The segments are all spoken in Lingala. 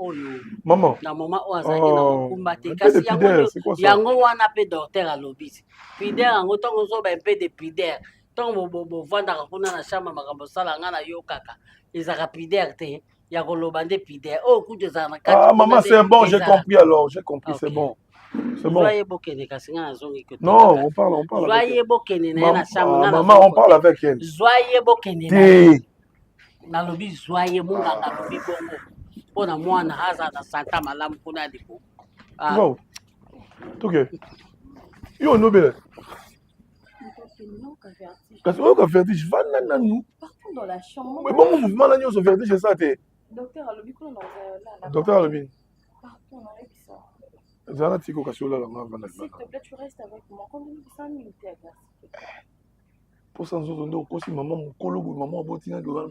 oyo. Maman. Na moment où azaki na kumbate kasi yango wana pe docteur alobisi. Pider yango tongo zo ba un peu de pider. Tongo bo vanda kuna na chama makambo sala nga na yo kaka. Ezaka pider te. Ya koloba nde pider. Oh kujo za na kati. Ah maman c'est bon, j'ai compris alors, j'ai compris, c'est bon. C'est bon. Joyeux bokene kasi nga nazongi ko. Non, on parle. Joyeux bokene na chama nga. Maman, on parle avec elle. Joyeux bokene na. Nalobi joyeux munganga lobi bongo. Pona mwana haza na santa malamu kuna liko. Wow. Ok. Yo nobel. Parce que on vertige va nanou. Partons dans la chambre. Mais bon mouvement là nous vertige ça té. Docteur alobi ko na là. Docteur alobi. Partons dans les ça. Zana tiko kasola la ngava. S'il te plaît, tu restes avec moi. Quand nous 5 minutes à glace. Pour ça nous autres aussi maman mokolo maman botinga ko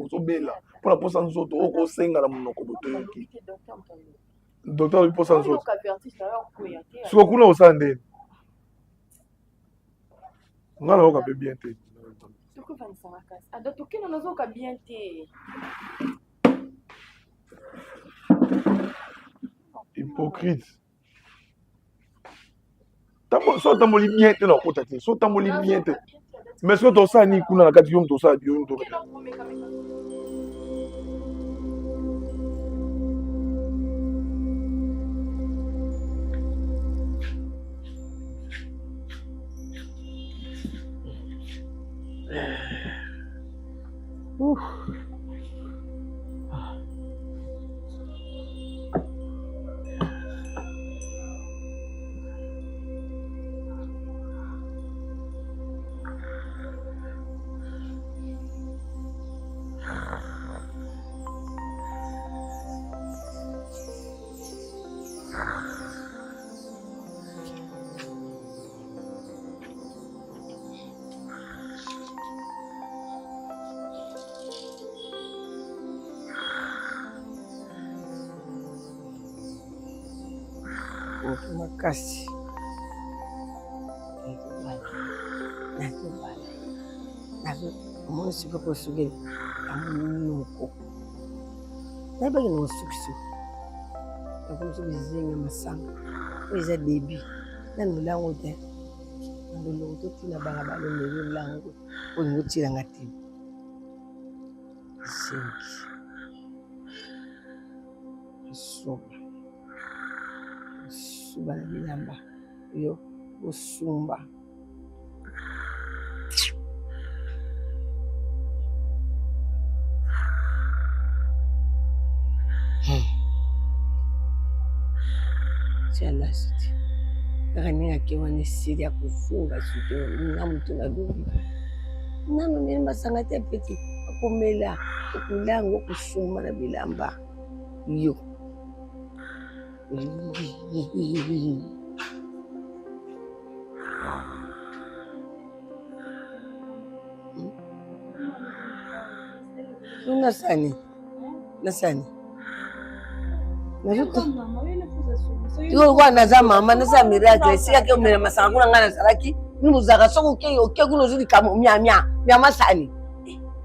so bela. Pour ça nous autres ko senga la monoko botoki. Docteur lui pour ça nous autres. Siko kuna osande. Ngala oka pe bien té. Siko va nsanga kasi. Adoto kino nazo ka bien té. Hypocrite. So tamboli bien té na kota té. So tamboli bien té. Mais ce que tu as dit, tu as dit que tu as dit. Makasi. Moi, je suis pas possible. Non. Je n'ai pas de succès. Je comme si je disais ma sang. Je début. Je ne l'ai pas. Je ne l'ai pas. Je ne l'ai pas. Je ne l'ai pas. Je ne suba na bilamba yo osumba chala siti kani akiwa ni siri ya kufunga siti na mtu na dubi nano ni masanga te peti akomela kulango kusuma na bilamba yo Nasani. Yo kwa naza mama nasa miracle sika ke umela masanga kuna ngana salaki nimuzaka soko ke kuno zuri kama mya masani.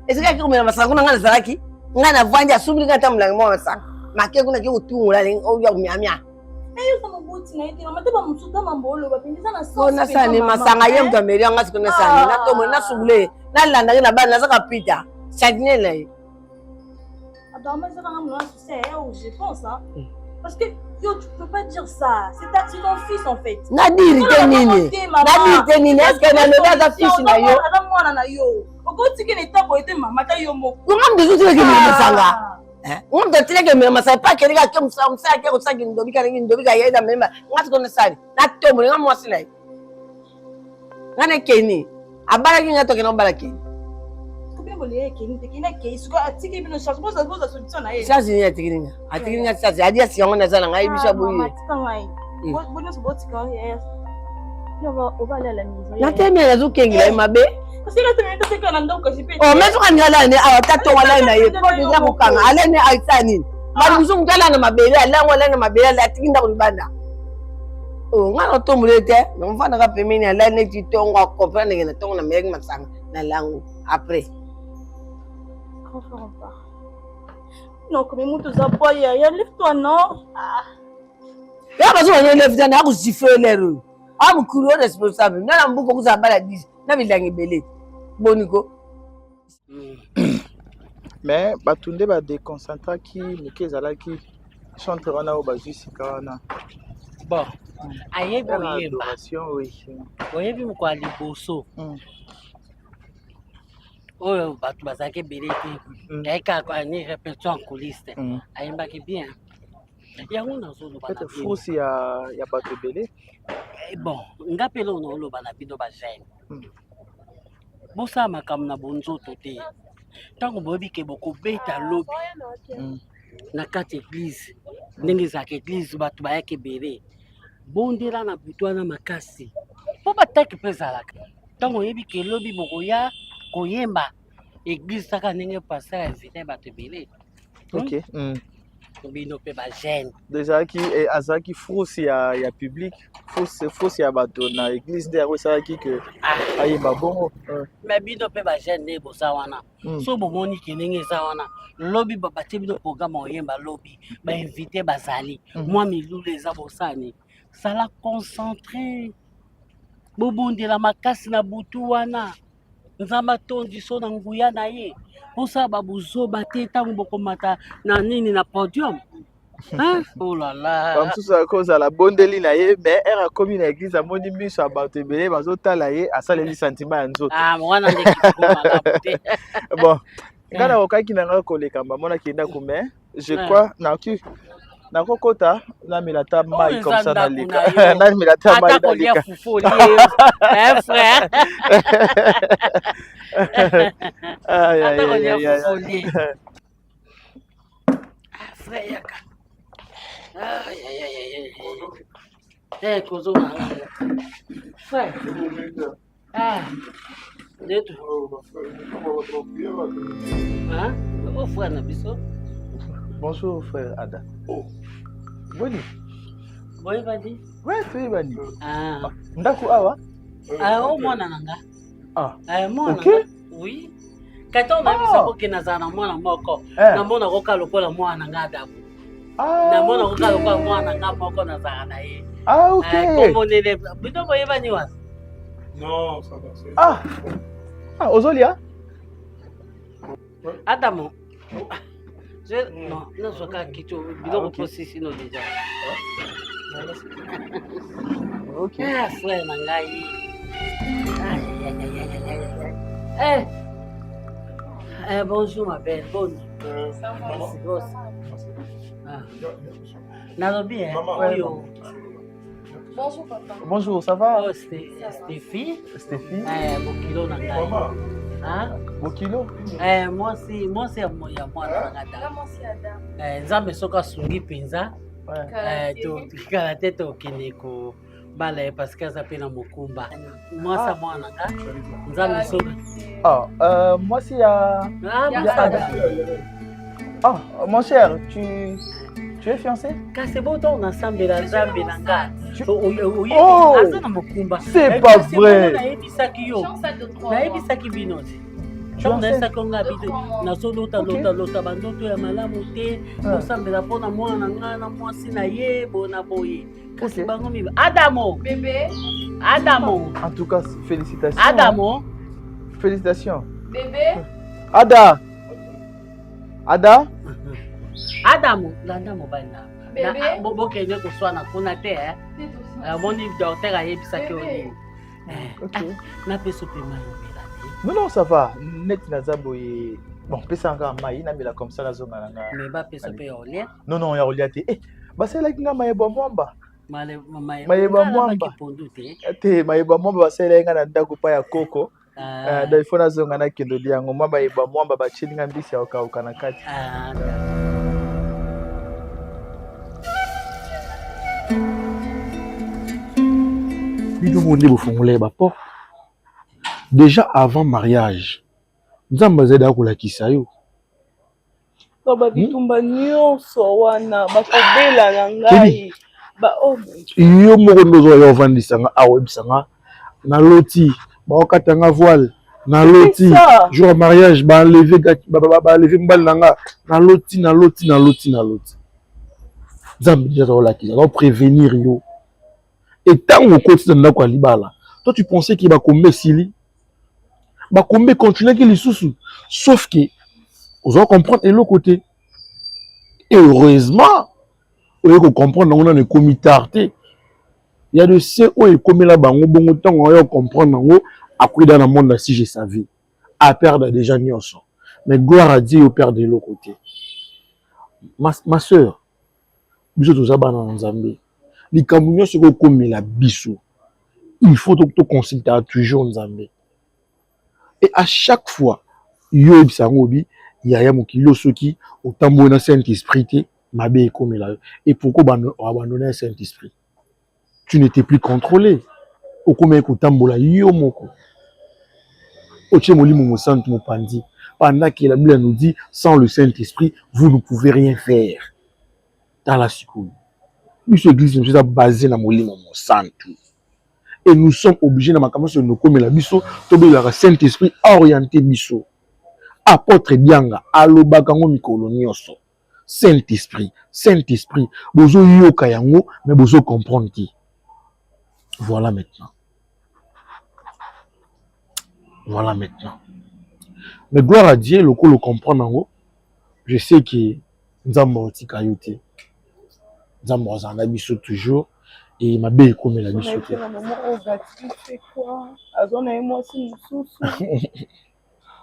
Esika ke umela masanga kuna ngana salaki ngana vanja subiri ngata mlango mwa masanga. Make kuna ke utungula le oya mya. Eyo kama buti na ite mama teba msuta mambolo bapendeza na so nasani masanga ye mtameri anga sikuna sani na tomo na subule na landa na bana saka pita. Chadinela. Adama ça va me c'est je pense hein. Parce que yo tu peux pas dire ça. C'est ton fils en fait. Nadiri tenini. Est-ce que na le da fils na yo? Adam mwana na yo. Okoti ke neta ko ete mama ta yo moko. Ngam bizu tile ke masanga. On doit dire que même ça pas que les gars comme ça que ça qui ndobi ka ndobi ka yeda memba. Ngati ko na sari. Na tomo ngam mwasi na. Ngana keni. Abara ki ngato ke no bala keni. Sasa ni atikiringa. Atikiringa sasa hadi asiyango na sana ngai bisha buyi. Na teme na zukengila mabe. Oh mezo kanila ni awatato wala na ye. Ko ndia kukanga ale ni aitsani. Bali muzungu tala na mabele ala wala na mabele ala atikinda kulibanda. Oh ngana to mulete. Mfana ka pemeni ala ne titonga comprendre ngena tonga na mereng masanga na langu après. Non, comme il monte aux abois, lève-toi, non? Ya baso on lève dans na ku siffler l'heure. Ah mu kuro responsable. Na mbuko ku zabala 10. Na bilangi belé. Boniko. Mais batunde ba déconcentra qui muke zalaki chanter wana o bazwi sika wana. Bon. Ayebi oyemba. Adoration oui. Oyebi mukwa liboso. Oyo batu bazaki belete. Eka kwa ni répétition en coulisses. Ayembaki bien. Yango nazoloba na peut-être fausse ya bato belé. Bon, ngapelo oloba na bino ba jeune. Bosa makambo na bonzoto te. Tango boyebi ke bokobeta lobi na kati église. Ndenge ezaka église bato bayaki ebele. Bondela na butu wana makasi. Po bataki mpe ezalaka. Tango oyebi ke lobi bokoya koyemba église saka ndenge pasteur invité bato ebele. Ok. Bino pe ba jeune. Déjà qui azaki fausse ya public, fausse ya bato na église de ça qui que ayeba bongo. Mais bino pe ba jeune ne bosa wana. So bomoni ke ndenge eza wana. Lobi babate bino programme oyemba lobi ba invité bazali. Moi milulu eza bosani. Sala concentré. Bobondela makasi na butu wana. Nzamba tondi so na nguya na ye. Posa babuzo bate tango bokomata na nini na podium. Hein? Oh là là. Comme tout ça cause à la bondeli na ye, mais elle a commis na église a moni miso abato ebele bazota la ye asala li sentiment nzoto. Ah mwana ndeki koma kapote. Bon. Kana okaki na nga koleka mbamona kenda kume, je crois na ki na kokota na milata mai comme ça na lika. Na milata mai na lika. Hein frère? Aïe aïe aïe. Frère yaka. Aïe aïe aïe aïe. Kozo na. Frère. Ah. Deto. Hein? Oh frère na biso. Bonjour frère Ada. Oh. Boni. Boy badi. Ouais, tu bani. Ah. Ndaku awa? Ah, o mwana nanga. Ah. Mwana. OK. Oui. Kato na bisa ko kinaza na mwana moko. Na mona ko kalokola mwana ngada. Ah. Na mona ko kalokola mwana ngada moko na za na ye. Ah OK. Komo nele. Bito boy bani wa. Non, ça va. Ah. Ah, Ozolia? Adamo. Non, non so ka kitu biloko posisi no déjà. OK. Ah, frère nangai. Bonjour ma belle, bonne. Ça va? Ah. Nalobi, Oyo. Bonjour papa. Bonjour, ça va? Oh, Stéphie. Stéphie? Bokilo nangai. Hein? Bokilo? Moi c'est ya mwana ngada. Là, moi, c'est Adam. Nzambe soka sungi penza. Kala te tokende ko bala parce que aza pe na mokumba. Mwasa mwana nga. Nzambe soka. Ah, moi c'est ya Adam. Ah, mon cher, tu es fiancé? Kasi boto na sambela Nzambe na nga. Oh! Aza na mokumba. C'est pas vrai. Na yebisaki yo. Na yebisaki bino. Donc na konga bido na solota lota bandoto ya malamu te osambela pona mwana nga na mwasi na ye bona boye kasi bango mi Adamo Bébé Adamo En tout cas félicitations. Adamo Félicitations. Bébé Ada Adamo landa mobile na Bébé bokende koswana kuna te moni docteur ayebisaki oni OK. na peso pe malo. Non, ça va. Net nazabo et bon, pesa nga mai na mila comme ça na zonga nga. Mais ba peso pe olia. Non, ya olia te. Ba sela kinga mayeba mwamba. Mayeba mwamba. Te mayeba mwamba ba sela nga na ndako pa ya koko. Da ifona zonga na kendo liango mwamba yeba mwamba ba chilinga mbisi ya okauka na kati. Bino monde bofungula ba porte. Déjà avant mariage, nzambe azeda kolakisa yo. Baba bitumba nyonso wana bakobela na ngai. Yo moko ndozo yo vandisanga awebisanga na loti ba okatanga voile na loti jour mariage ba enlever mbali nanga na loti Nzambe déjà olakisa va prévenir yo et tant au côté de ndako libala toi tu pensais qu'il va combler sili ba combler continuer que les sous sauf que on doit comprendre et l'autre côté et heureusement on doit comprendre on a une comitarté il y a de ceux où il comme là bango bongo temps on va comprendre ngo après dans le monde si je savais à perdre déjà nyonso mais gloire à Dieu au père de l'autre côté ma sœur biso tozaba na Nzambe likambo nyonso ko komela biso il faut to consulter toujours Nzambe et à chaque fois yo bisangobi yaya mokilo soki otambo na Saint-Esprit te mabe ekomela et pourquoi abandonner Saint-Esprit tu n'étais plus contrôlé okomela kotambola yo moko otie molimo mo santo mopandi pendant que la Bible nous dit sans le Saint-Esprit vous ne pouvez rien faire dans la sikoyo biso église nous sommes basés na molimo mo santo et nous sommes obligés na makambo so nokomela biso tobelaka Saint-Esprit orienté biso apôtre Bianga alobaka ngo mikolo nyonso Saint-Esprit bozo yoka yango mais bozo comprendre qui voilà maintenant mais gloire à Dieu le comprendre yango je sais que Nzambe otika yote Nzambe ozana biso toujours et ma belle comme la biso te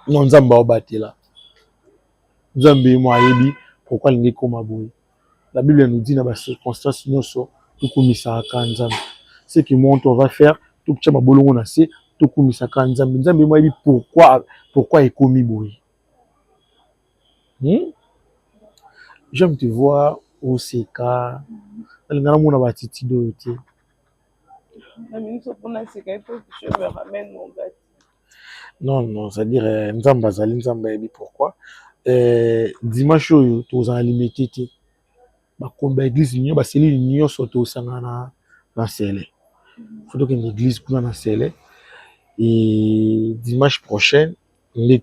non Nzambe obatela Nzambe mo ayebi pourquoi lingi koma boye la Bible nous dit dans les circonstances nyonso tout komisa ka Nzambe ce que monte on va faire tout tcha mabolongo na se tout komisa ka Nzambe mo ayebi pourquoi ekomi boye j'aime te voir au CK ngana mona batiti doyote non c'est-à-dire Nzambe azali Nzambe ayebi pourquoi dimanche oyo tozala limité te bakomba église nyonso baseli nyonso tosangana na sele faut que une église kuna na sele et dimanche prochain nde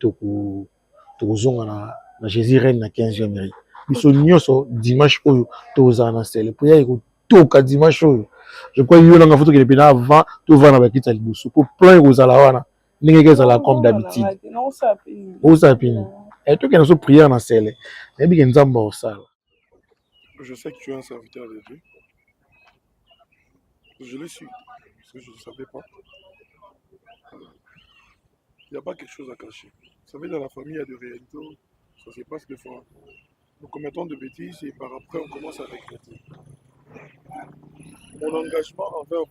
tokozonga na Jésus reine na 15e mairie biso nyonso dimanche oyo tozala na sele po ya kotoka dimanche oyo je crois yo nanga faut que depuis avant tovana bakita liboso po plan ekozala wana ndenge ezala comme d'habitude osapini et toi qui nous prière dans celle et bien Nzambe osala. Je sais que tu es un serviteur de Dieu. Je le suis parce que je ne savais pas. Il n'y a pas quelque chose à cacher. Vous savez, dans la famille, il y a des réalités. Ça se passe des fois. Nous commettons de bêtises et par après, on commence à regretter. Mon engagement envers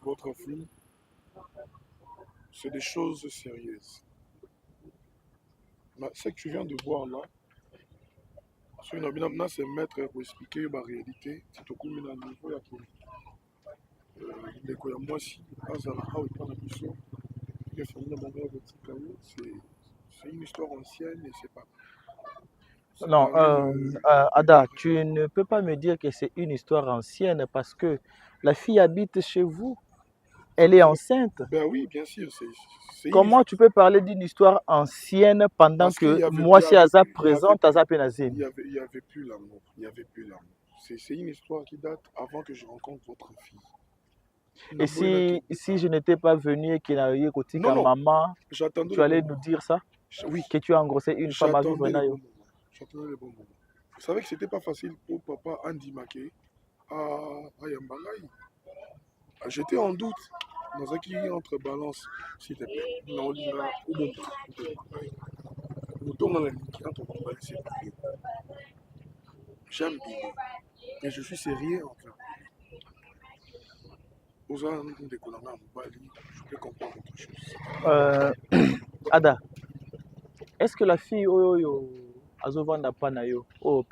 votre fille, c'est des choses sérieuses. Mais ce que tu viens de voir là, c'est mettre pour expliquer la réalité. C'est au niveau moi si c'est une histoire ancienne et c'est pas. Non, Ada, tu ne peux pas me dire que c'est une histoire ancienne parce que la fille habite chez vous. Elle est enceinte. Ben oui, bien sûr. Comment tu peux parler d'une histoire ancienne pendant parce que moi, si Aza présente, Aza Penazine? Il n'y avait plus l'amour. C'est une histoire qui date avant que je rencontre votre fille. Et si je n'étais pas venu et qu'il n'a eu côté maman, tu allais nous dire ça? Oui. Que tu as engrossé une femme à vivre. J'attendais le bon moment. Vous savez que c'était pas facile pour papa Andy Maké à Yambalai. J'étais en doute dans un qui entre balance, s'il te plaît. Non, il y a nous tombons dans la ligne entre balancer. J'aime bien. Et je suis sérieux enfin. Je peux comprendre autre chose. Ada, est-ce que la fille Oyo Azovanda Panayo,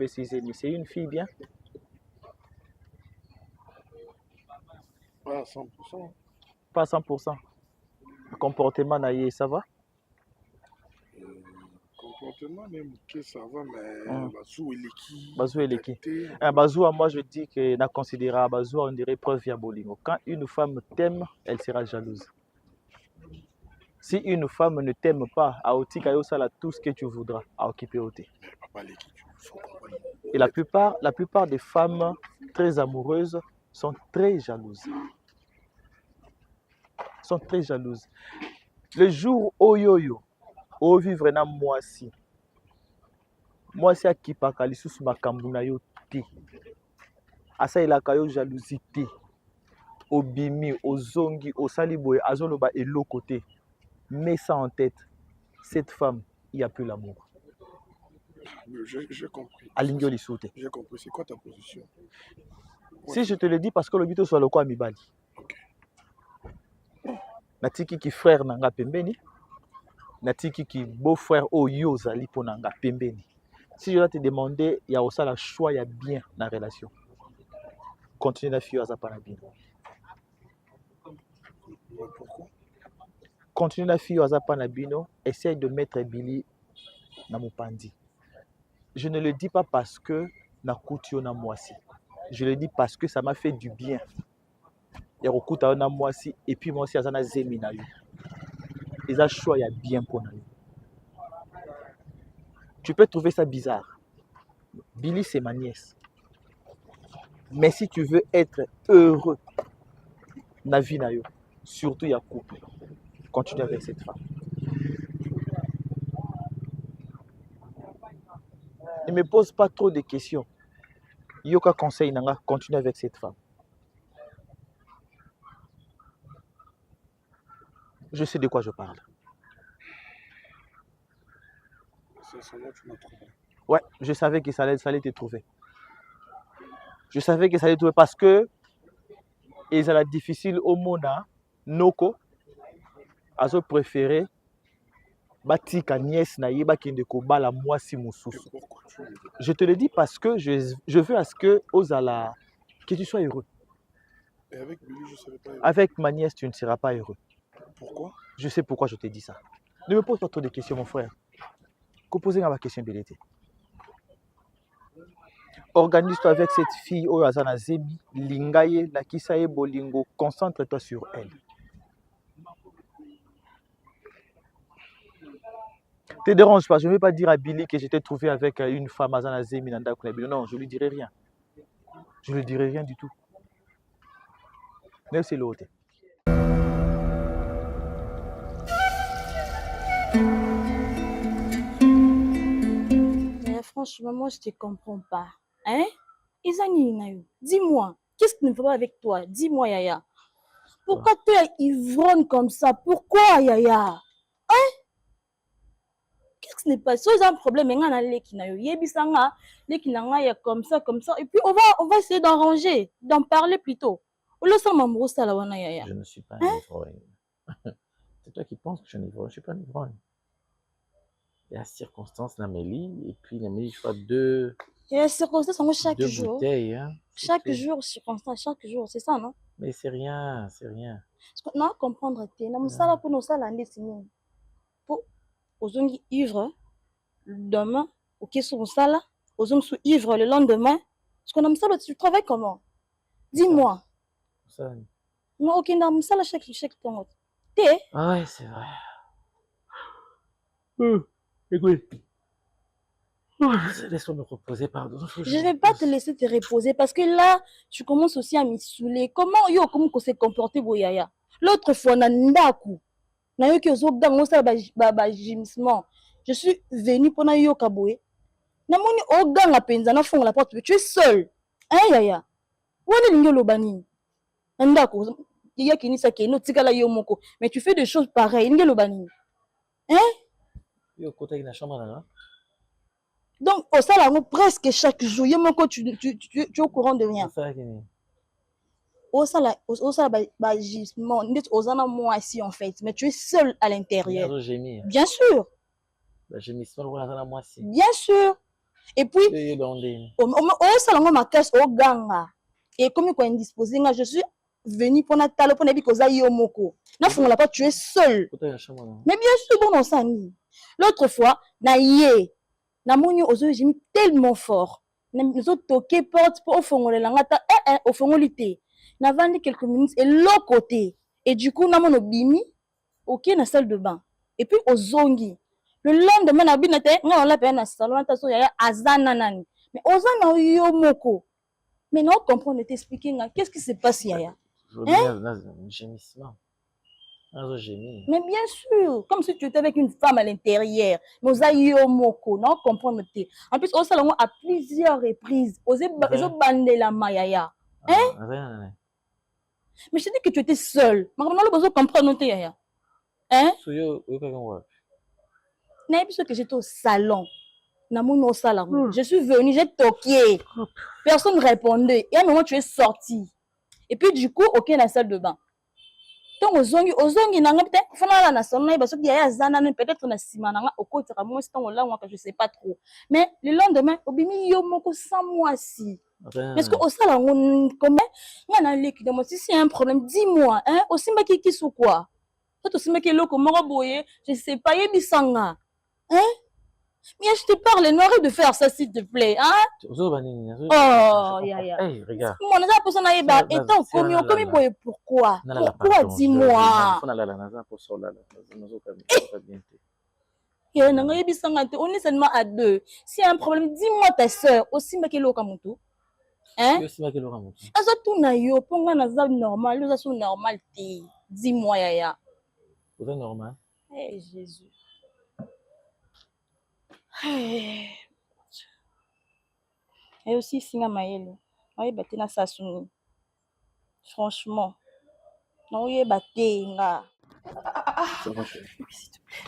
c'est une fille bien? Pas à 100%. Pas à 100%. Le comportement naïe, ça va? Comportement même que ça va, mais Bazou Eleki. Bazou, moi je dis que na considéra Bazou on dirait preuve diabolique. Quand une femme t'aime, elle sera jalouse. Si une femme ne t'aime pas, à Otika Yosala tout ce que tu voudras, à occuper Oté. Et la plupart des femmes très amoureuses sont très jalouses. Sont très jalouses. Le jour où yo vivre na mwasi. Mwasi akipaka lisusu makambu na yo te. Asa ilaka yo jalousie te. Obimi, ozongi, osaliboye, azoloba eloko te. Mets ça en tête. Cette femme, il n'y a plus l'amour. J'ai compris. Alingio Lissoute. J'ai compris. C'est quoi ta position? Si je te le dis parce que le but soit le quoi Mibali. Ok. Natiki qui frère nanga pembeni. Natiki qui beau-frère Oyo zali pour nanga pembeni. Si je dois te demander, il y a aussi le choix, il y a bien dans la relation. Continue à fuir à Zapanabino. Pourquoi? Continue à fuir à Zapanabino. Essaye de mettre Billy dans mon pandi. Je ne le dis pas parce que na koutio na mwasi. Je le dis parce que ça m'a fait du bien. Ya kokuta na mwasi et puis moi aussi azana zemi na yo. Et ça choix il y a bien pour nous. Tu peux trouver ça bizarre. Billy c'est ma nièce. Mais si tu veux être heureux na vie na yo, surtout il y a couple. Continue avec cette femme. Ne me pose pas trop de questions. Yoka conseil nanga, continue avec cette femme. Je sais de quoi je parle. Sincèrement, tu m'as trouvé. Ouais, je savais que ça allait te trouver. Je savais que ça allait te trouver parce que et ça la difficile au mona noko azo préféré batika nièce na yeba kende ko bala mwasi mususu. Je te le dis parce que je veux à ce que ozala que tu sois heureux. Et avec Billy, je ne serai pas heureux. Avec ma nièce, tu ne seras pas heureux. Pourquoi? Je sais pourquoi je te dis ça. Ne me pose pas trop de questions, mon frère. Poser ma question, Bélété. Organise-toi avec cette fille, Oyazana Zebi, Lingaye, Lakisaye Bolingo. Concentre-toi sur elle. Te dérange pas, je ne vais pas dire à Billy que j'étais trouvé avec une femme Azana Zemi Nanda Kunabi. Non, je lui dirai rien. Je lui dirai rien du tout. Mais c'est l'autre. Franchement, moi, je te comprends pas. Hein? Isani, dis-moi, qu'est-ce qui ne va pas avec toi? Dis-moi, Yaya. Pourquoi tu es ivronne comme ça? Pourquoi, Yaya? Hein? Qu'est-ce qui n'est pas? Si un problème, il y a un comme ça, comme ça. Et puis, on va essayer d'arranger, d'en parler plutôt. Je ne suis pas un ivrogne. C'est toi qui penses que je suis un ivrogne. Je ne suis pas un ivrogne. Il y a circonstance Namélie et puis Namélie je crois deux. Il y a circonstance chaque jour. Bouteilles, hein. Chaque jour circonstance, chaque jour, c'est ça non? Mais c'est rien, c'est rien. Non comprendre te na musala pour nous sala ndesini. Pour ozongi ivre demain, OK sur musala, ozongi sous ivre le lendemain. Parce qu'on a musala tu travailles comment? Dis-moi. Ça. Non OK na musala chaque temps. Te? Ah ouais, c'est vrai. Écoute. Laisse-moi me reposer, pardon. Je ne vais pas te laisser te reposer parce que là, tu commences aussi à me saouler. Comment comment s'est comporté Boyaya? L'autre fois, je suis venue pour yo kaboé. Namoni ogang la penza na fond la porte. Tu es seul. Hein Yaya? Wani lingo lobani. Ndako. Yaya kinisa keno tikala yo moko. Mais tu fais des choses pareilles. Lingo lobani. Hein? Yo côté na chambre là. Donc, au salon, presque chaque jour, tu es au courant de rien. Au salon, moi ici en fait, mais tu es seul à l'intérieur. Bien sûr. Bien sûr. Et puis, au salon, ma caisse au ganga. Et comme il est indisposé, je suis venue pour Natalo pour Nabi Koza Yomoko. Tu es seul. Mais bien sûr, bon, on s'en est. L'autre fois, naïe. Namoni ozo j'ai mis tellement fort. Nous autres toqué porte pour au fond le langata au fond l'ité. N'a vendu quelques minutes et l'autre côté. Et du coup namon bimi ok na salle de bain et puis ozongi le lendemain na bina te nga on l'appelle na salon ta so ya azana nani mais ozana yo moko mais non comprendre t'expliquer qu'est-ce qui se passe yaya gémissement. Mais bien sûr, comme si tu étais avec une femme à l'intérieur. Mais aux ayomoko, non comprendre. En plus, au salon à plusieurs reprises, aux bandé la mayaya. Hein? Mais je te dis que tu étais seule. Mais comment on comprendre yaya? Hein? N'a pas que j'étais au salon. Au salon. Je suis venue, j'ai toqué. Personne ne répondait. Et à un moment, tu es sortie. Et puis du coup, ok, dans la salle de bain. Donc ozongi nanga peut-être fana na salon parce que yaya zana peut-être na sima nanga okoti ka moi c'est là je sais pas trop mais le lendemain obimi yo moko sans moi si parce que au salon comment nga na leki de moi si c'est un problème dis-moi hein aussi ma qui sou quoi toi aussi ma qui loko moko boye je sais pas yebisanga hein. Mais je te parle, arrête de faire ça s'il te plaît, hein? Oh, yaya. Hey, regarde. Mon âge pour ça n'a pas étant commis pourquoi? Pourquoi dis-moi? On est seulement à deux. S'il y a un problème, dis-moi ta soeur. Aussi ma kilo kamutu. Hein? Aza tout na yo, ponga na za normal, yo za normal ti. Dis-moi yaya. C'est normal. Eh Jésus. Et aussi singa maele oye bate na sasuni franchement na oye bate nga Ça va chérie, s'il te plaît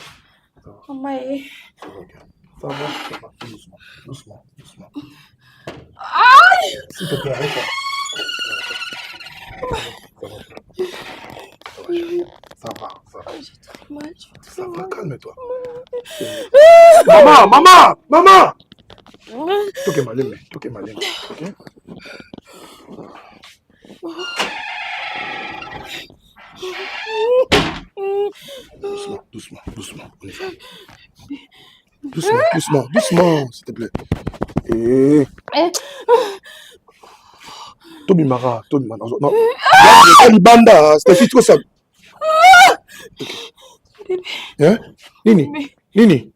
maman ça va doucement aïe s'il te plaît arrête ça va j'ai très mal ça va calme-toi maman toke maleme ok doucement on est fait doucement s'il te plaît Toby Mara non libanda c'était juste trop ça hein Nini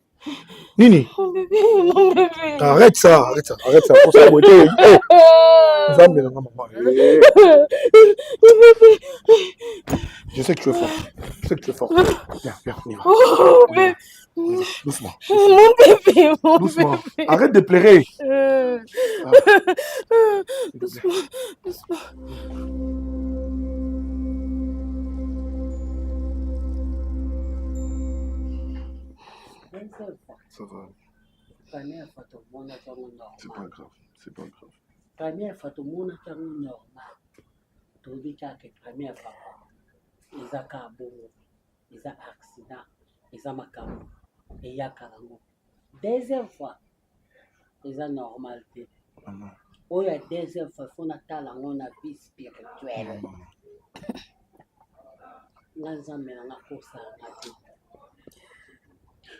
mon bébé arrête ça pour ça beauté maman je sais que tu es fort viens on y va. Doucement mon bébé arrête de pleurer doucement ça va c'est pas grave Première fois, tout le monde est normal. Tout le monde est première fois. Ils ont cabot, ils ont accident, ils ont macabo, et il y a calango. Deuxième fois, ils ont normalité. Oh, il y a deuxième fois, il faut attendre la vie spirituelle. Nous avons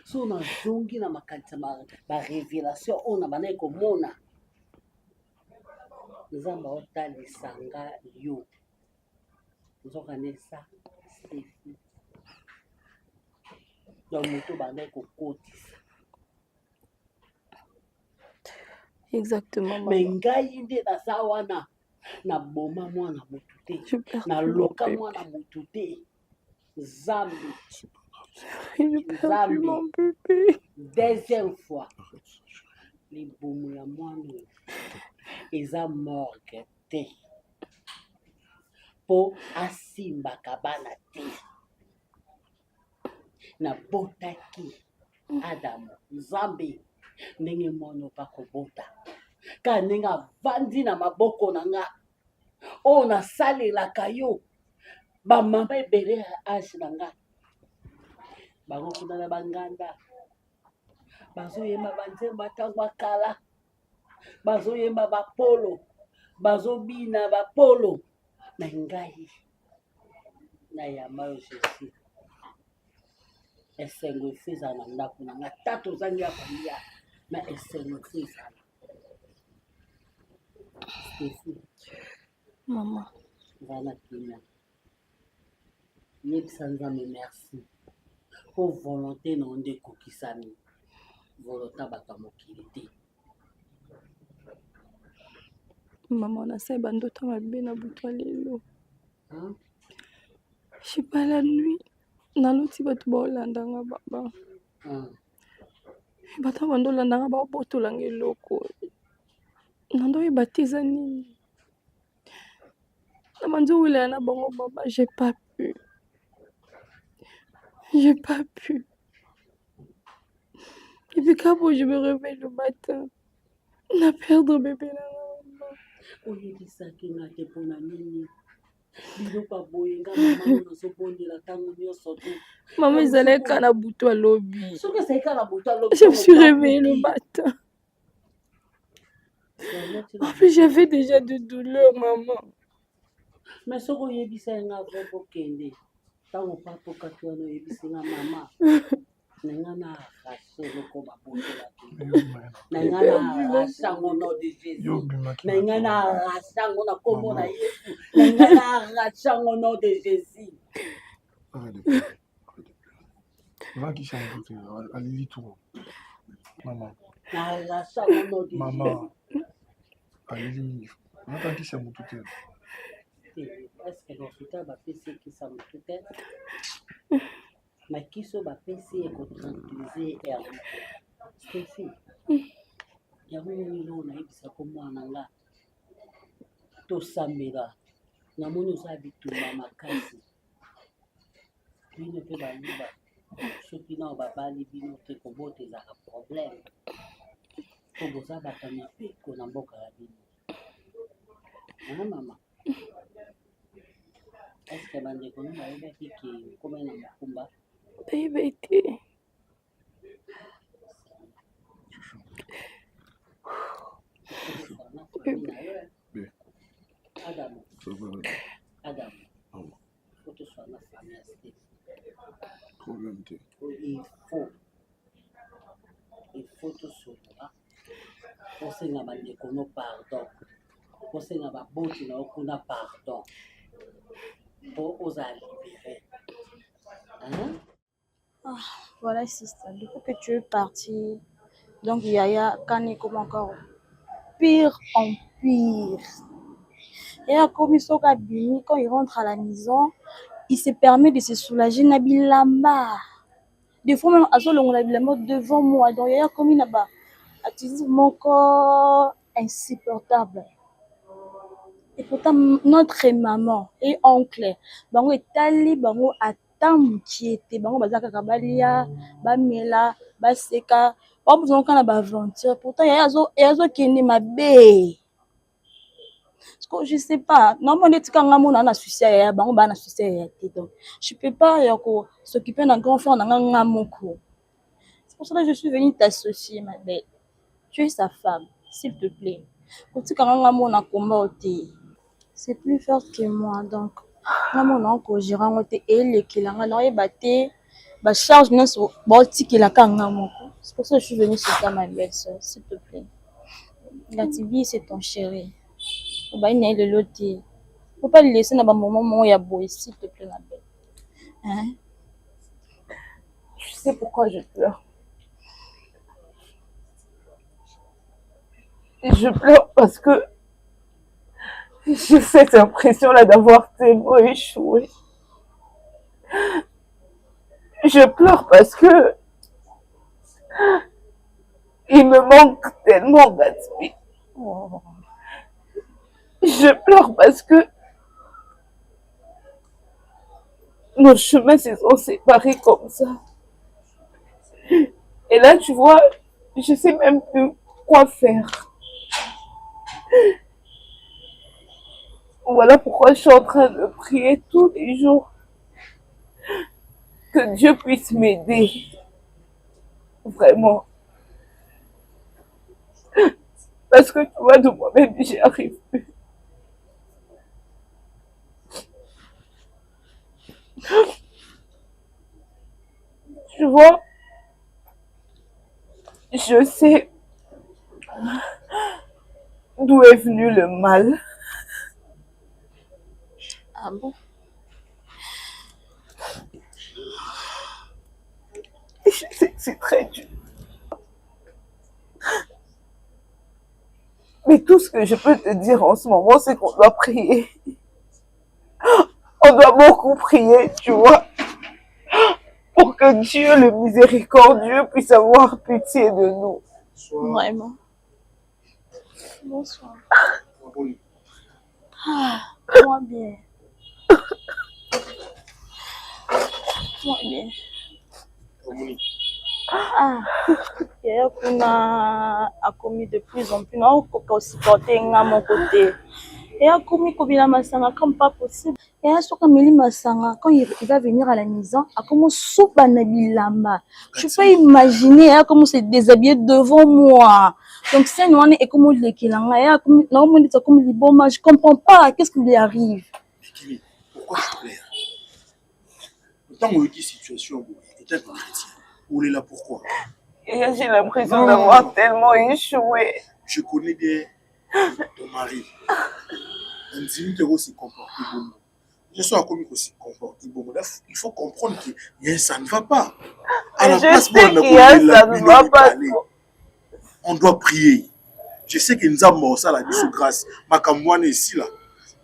so na zongi na makanisa ba révélation on a bana komona nzamba otalisa nga yo nzokanesa Stéphie donc moto bana kokotisa exactement maman. mais ngai nde naza wana na boma mwana motu te na loka mwana motu te Zambi mon bébé. Deuxième fois, les boumouya moinou, ils ont morgue te. Po asimba kabana te. Na botaki Adamu, Zambi, nenge mono pako bota. Ka nenga vandi na maboko na nga. O na sali la kayo. Ba mama ebele age na nga. Bango kuna na banganda bazoyemba banzemba ntango akala bazoyemba bapolo bazobina bapolo na ngai na yamba yo Jésus esengo efeza na ndako na nga tata ozangi ya kolia na esengo efeza Stéphie maman vana kina yebisa Nzambe merci pour volonté non de kokisami. Volonté bakamokilité. Maman, on a ça, bandoto mabe na butu lelo. Je sais pas la nuit. Naloti batu ba olandanga baba. Bata bando olandanga ba botolanga eloko. Nando ebatiza nini. Na manzo wila na bango baba, j'ai pas pu. J'ai pas pu. Et puis quand je me réveille le matin, on a perdu bébé là. Oui, ça qui n'a été pour la nuit. Maman, ils allaient quand la bouton à lobby. Je me suis réveillée le matin. En plus, j'avais déjà de douleur, maman. Mais ce que j'ai dit, c'est un vrai bokende. Tant on pas pour que tu aies dit, maman. Nengana arraché le combat pour la Nengana arraché au nom de Jésus. Nengana arraché au nom de Jésus. Nengana arraché au nom de Jésus. Va qui s'en fout, allez tout. Maman. Arraché au nom de Jésus. Maman. Allez, va qui s'en fout. Est-ce que l'hôpital va faire ce qui s'en fout? Mais qui sont baissés et tranquillisés et c'est fait. Il y a un million de comme moi là. Tout ça mais là. Na moni ça habitu mama kasi. Puis ne peut pas liba. Ce qui n'a pas bali bino te ko bote za problème. Ko boza batami pe ko na mboka ya bino. Na mama. Est-ce que bande ko na ba ki comme na makumba? Baby. Adam. Faut que tu sois ma famille. Problème. Il faut tout ça. Pour se n'a pas de pardon. Pour se n'a pas beauté na okuna pardon. Pour oser libérer. Voilà, sister. Depuis que tu es partie, donc Yaya, quand il commence encore pire en pire. Yaya, comme il sort à Bini, quand il rentre à la maison, il se permet de se soulager. Nabilamba. Des fois, même, à ce moment devant moi. Donc, Yaya, comme il n'a pas, mon corps insupportable. Et pourtant, notre maman et oncle, bango etali bango atamutiete, bango bazaka kabalia, bamela, baseka, ba besoin kana ba aventure. Pourtant, yazo kende mabe. Parce que je sais pas, normalement tu quand ngamo na souci ya bango ba na souci ya te. Donc, je peux pas yako s'occuper d'un grand frère na ngamoko. C'est pour ça que je suis venue t'associer, ma belle. Tu es sa femme, s'il te plaît. Quand tu quand ngamo na combat ote. C'est plus fort que moi, donc mon oncle gérant et les kilanga na ebate ba charge non so boti kilaka ngamoko. C'est pour ça que je suis venue chez ta ma belle sœur, s'il te plaît. La Tibi c'est ton chéri. On va y le loter. Faut pas le laisser dans un moment ya boy, s'il te plaît ma belle. Hein? Tu sais pourquoi je pleure? Je pleure parce que j'ai cette impression-là d'avoir tellement échoué. Je pleure parce que il me manque tellement Gatsby. Oh. Je pleure parce que nos chemins se sont séparés comme ça. Et là, tu vois, je sais même plus quoi faire. Voilà pourquoi je suis en train de prier tous les jours. Que Dieu puisse m'aider. Vraiment. Parce que tu vois, de moi-même, j'y arrive plus. Tu vois, je sais d'où est venu le mal. Ah bon? Je sais que c'est très dur. Mais tout ce que je peux te dire en ce moment, c'est qu'on doit prier. On doit beaucoup prier, tu vois, pour que Dieu, le miséricordieux, puisse avoir pitié de nous. Vraiment. Bonsoir. Ah, moi bien. Moi bien. Ah, Yaya Kuna a commis de plus en plus. Non, aussi porté à mon côté. Et a commis comme il a masanga comme pas possible. Et a sur comme il masanga quand il va venir à la maison, a comment soupe bilama. Tu peux imaginer comment se déshabiller devant moi. Donc c'est nous et comment le kilanga et comme non on dit ça comme liboma, je comprends pas qu'est-ce qui lui arrive. Kili, pourquoi tu pleures? Tant que tu situation et t'es chrétien. Où est là pourquoi? Et j'ai l'impression d'avoir tellement échoué. Je connais bien ton mari. On dit que tu se comporter bon. Je suis comme il se comporter bon. Il faut comprendre que ça ne va pas. À la place ça ne va pas. On doit prier. Je sais que nous avons ça la mission grâce. Ma campagne ici là.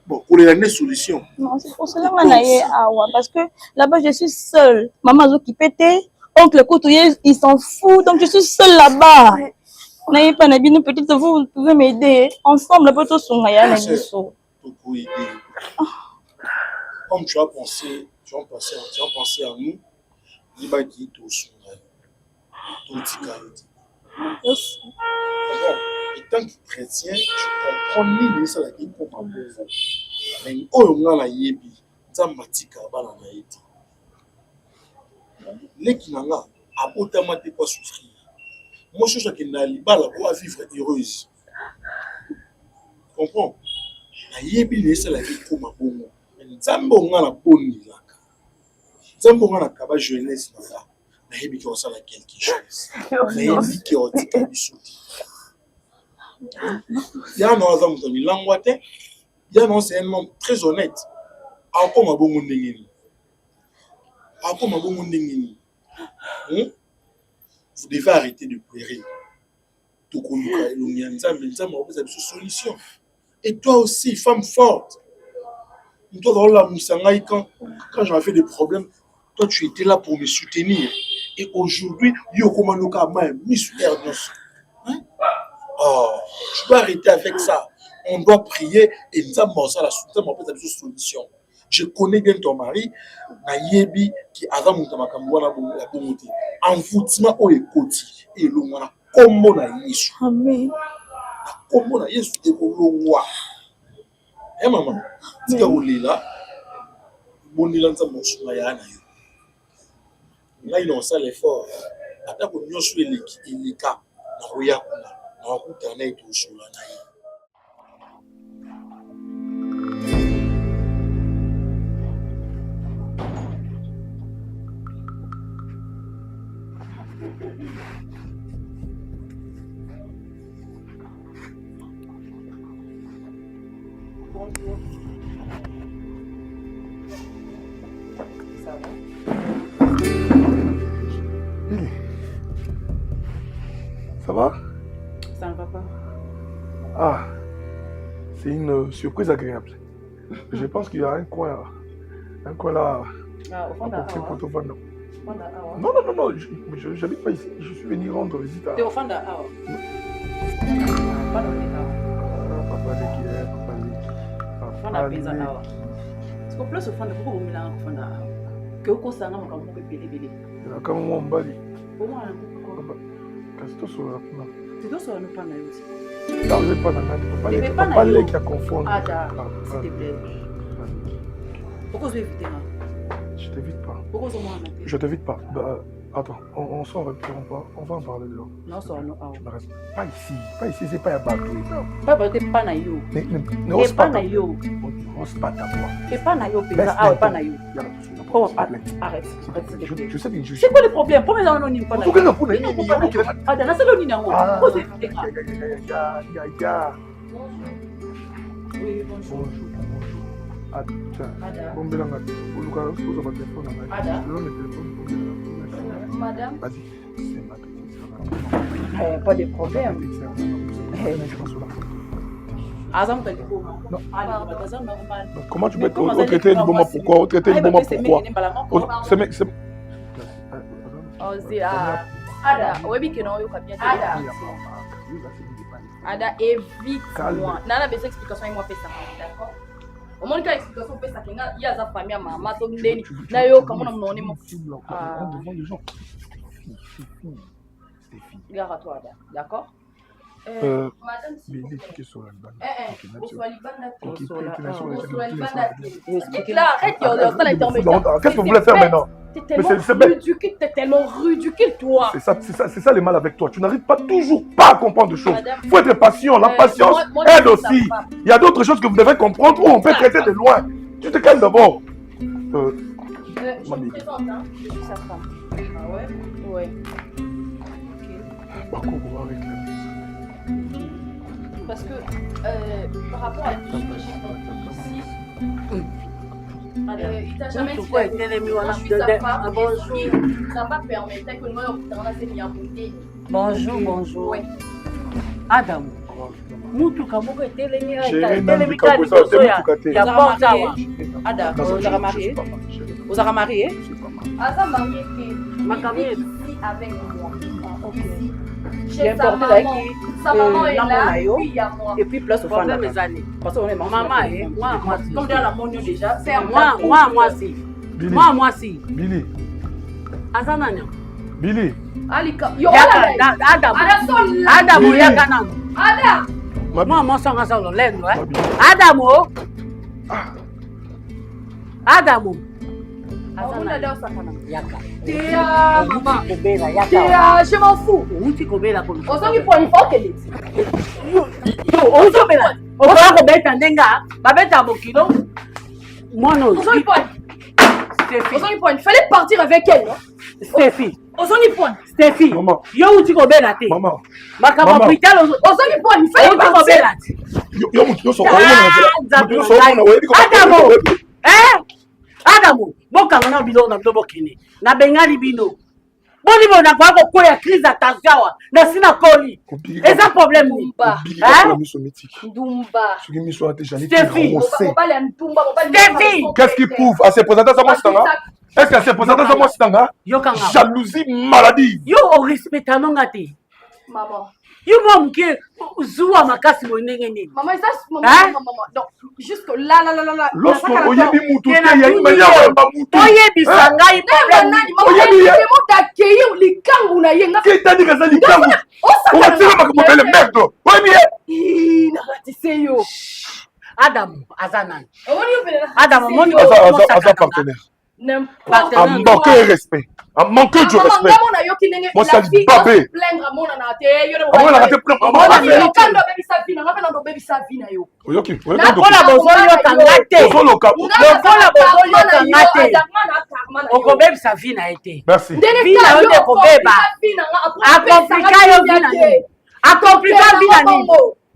Bon, pour les années solutions. Non, c'est pour cela que parce que là-bas je suis seule. Maman qui pétait. Oncle Koutouye, il s'en fout, donc je suis seule là-bas. N'ayez pas Nabi, peut-être vous pouvez m'aider. Ensemble, la pote son Naya Nabiso. Comme tu as pensé à nous, il va dire tout son et tant que chrétien, tu comprends ni ça la qui comprend pas. Mais on a la yebi, ça matika bala na yeti. Les qui n'ont pas automatiquement pas souffrir. Moi, je suis qui n'a pas vivre heureuse. Tu comprends? La yebi n'est pas la vie comme un bon. Mais Zambo n'a la bonne vie là. Zambo n'a la caba jeunesse là. La yebi qui ressemble à quelque chose. La yebi qui a été abusée. Il y a un homme qui a langue. Il y a un homme, c'est un homme très honnête. Encore un bon monde. Vous devez arrêter de pleurer. Solution. Et toi aussi, femme forte. Toi, dans la Moussangaï, quand j'avais fait des problèmes, toi, tu étais là pour me soutenir. Et aujourd'hui, Yokomanoka m'a mis sur terre. Oh, tu dois arrêter avec ça. On doit prier et nous avons ça la solution. Je connais bien ton mari, Nayebi, qui a mon tamakamboana la bonté. Envoûtement au écoti. Et l'on a comme on a Yesu. Amen. Comme on a Yesu et l'on a. Eh maman, tu as oublié là. Bon, il a mon sourire. Là, il a ça l'effort. Attends qu'on y soit les cas. Na roya na route na et tout sur la naïe. Bonjour. Ça va? Ça va? Ça ne va pas. Ah, c'est une surprise agréable. Je pense qu'il y a un coin là. Ah, au fond d'Awa. Non, j'habite pas ici. Je suis venu rendre visite à... Tu es au fond d'Awa? Pas dans les Awa. Papa Leki. Fond d'Awa. Est-ce qu'on peut se fond de pourquoi vous me l'avez au fond d'Awa? Que vous savez comment vous pouvez payer. Comme moi, on va dire. Comment Casito sur la plan. Tu dois se rendre pas là aussi. Là, vous n'êtes pas dans la papa Leki à confondre. Ah, s'il te plaît. Pourquoi vous évitez là? Je t'évite pas. Pourquoi vous m'en avez? Je t'évite pas. Attends, on s'en reprend pas. On va en parler dehors. Non, ça non. Pas ici, c'est pas à Batou. Pas parce que pas na yo. Ne ose pas ta voix. N'ose pas ta voix. Et pas na yo, pas na yo. Arrête. Je sais que je suis. C'est quoi le problème? Pourquoi on n'y pas na yo? Ah, dans la salle on y a. Oui, bonjour. Tiens, combien de temps? Vous avez un téléphone. Madame. Vas-y, c'est ma petite sœur. Pas de problème. Comment tu peux être traiter une bombe pourquoi? Traiter une bombe pourquoi? Ada, évite-moi. Nana besoin d'explication et moi fais ça, d'accord? Au moins quand explication fait ça, il y a sa famille maman, ton deni. Na yo comment on est mon. Gare à toi, Ada, d'accord? Madame, s'il vous plaît. Qu'est-ce que vous voulez faire maintenant? T'es tellement ridicule, toi. C'est ça le mal avec toi. Tu n'arrives pas toujours pas à comprendre des choses. Il faut être patient. La patience aide aussi. Il y a d'autres choses que vous devez comprendre ou on peut traiter de loin. Tu te calmes d'abord. Je me présente, hein. Je suis sa femme. Ah ouais? Ouais. Parce que par rapport à tout ce que j'ai compris ici, il t'a jamais dit je suis sa femme et il n'a pas permis que moi on s'est mis en bouteille. Bonjour. Oui. Adam. Mutuka moko etelemi etelemi kali liboso ya porte awa. Ada, vous avez marié? Vous avez marié? Aza marié ici avec moi. Chez sa maman. Sa maman est là, puis il y a moi. Et puis plus au fond de mes années. Parce qu'on est maman, moi, comme dans la monnaie déjà, c'est moi, si. Billy. Azananya. Billy. Alika. Adam, yakana. Ada. Moi, sanga sa lo lendo, Adamo. Yaka. Je m'en fous. Ozongi point fort que les. Ozobela. Oza kobeta ndenga, babeta bokilo. Mono. Ozongi point. Ozongi point. Fallait partir avec elle, non? Stéphie. Ozongi point. Stéphie. Yo uti kobela te. Maman. Makaba hospital ozongi point. Fallait kobela te. Yo mutu so Adamo, bokanga na biloko na bino bokene. Na bengali bino. Boni bona kwa kokoya crise attention na sina koli. Eza problème ni. Ndumba. Stéphie. Qu'est-ce qui prouve à se présenter à moi stanga? Est-ce qu'elle se présente à moi stanga? Jalousie maladie. Yo o respecta nonga te. Maman. Yo mke zuwa makasi monenge nini. Maman ça maman. Donc jusque là. Lorsque oyebi mutu te ya imanya ba mutu. Oyebi sangai problème. Oyebi demande d'accueillir les kangu na yenga. Qui t'a dit que ça les kangu? On va tirer ma comme le merde. Oyebi. Na ratissé yo. Adam Azanan. Adam moni Asa partenaire. À manquer de respect. À manquer du respect. Moi, c'est le babé.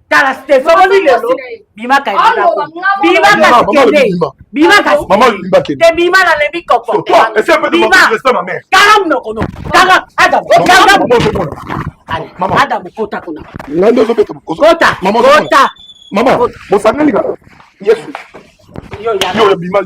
Tala Stéphane lelo bima ka bima ka maman bima ke te bima na lebi kopo toi essaie un peu de respect ma mère karam no kono karam Adam maman Adam kota kuna ngando zo beto kota maman bo sangani ka yes yo bima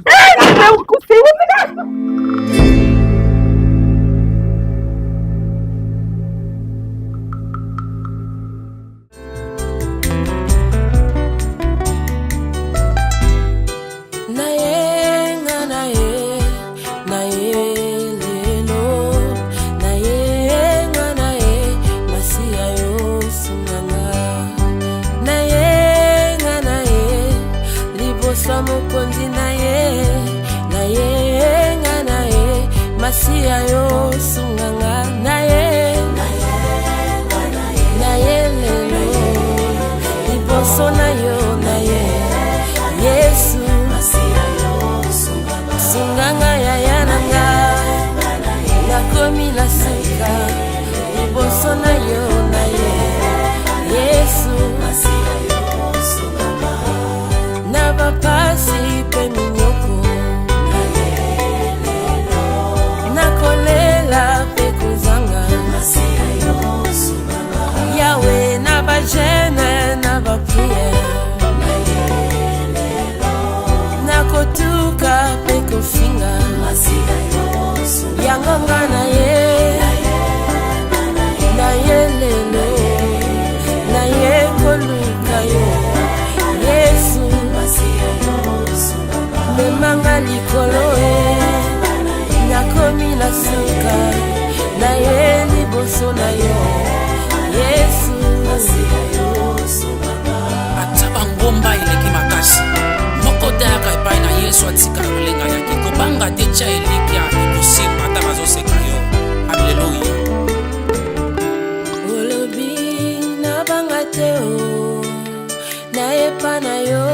Kobanga te tcha elikia ekosima ata bazoseka yo. Alleluya. Olobi na banga te o na epa na yo